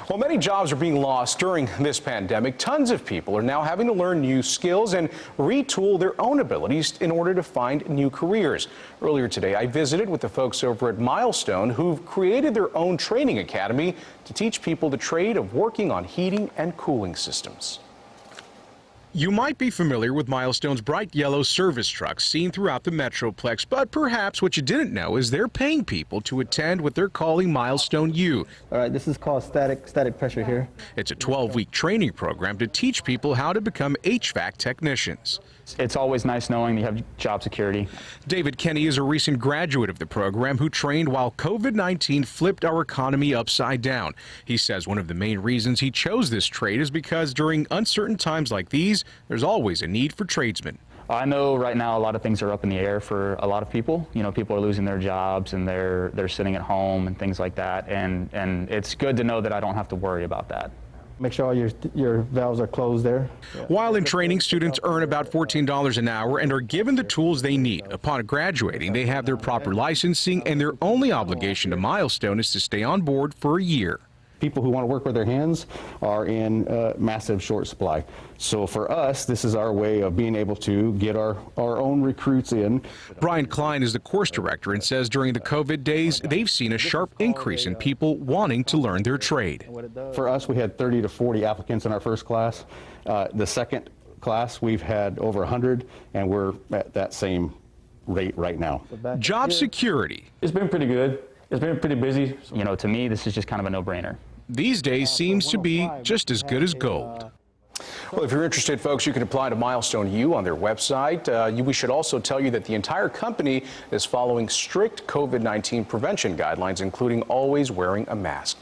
While many jobs are being lost during this pandemic, tons of people are now having to learn new skills and retool their own abilities in order to find new careers. Earlier today, I visited with the folks over at Milestone who've created their own training academy to teach people the trade of working on heating and cooling systems. You might be familiar with Milestone's bright yellow service trucks seen throughout the Metroplex, but perhaps what you didn't know is they're paying people to attend what they're calling Milestone U. All right, this is called static pressure here. It's a 12-week training program to teach people how to become HVAC technicians. It's always nice knowing you have job security. David Kenny is a recent graduate of the program who trained while COVID-19 flipped our economy upside down. He says one of the main reasons he chose this trade is because during uncertain times like these, there's always a need for tradesmen. I know right now a lot of things are up in the air for a lot of people. You know, people are losing their jobs and they're sitting at home and things like that. And it's good to know that I don't have to worry about that. Make sure all your valves are closed there. While in training, students earn about $14 an hour and are given the tools they need. Upon graduating, they have their proper licensing, and their only obligation to Milestone is to stay on board for a year. People who want to work with their hands are in massive short supply. So for us, this is our way of being able to get our own recruits in. Brian Klein is the course director and says during the COVID days, they've seen a sharp increase in people wanting to learn their trade. For us, we had 30 to 40 applicants in our first class. The second class, we've had over 100, and we're at that same rate right now. Job security. It's been pretty good. It's been pretty busy. You know, to me, this is just kind of a no-brainer. These days seems to be just as good as gold. Well, if you're interested, folks, you can apply to Milestone U on their website. We should also tell you that the entire company is following strict COVID-19 prevention guidelines, including always wearing a mask.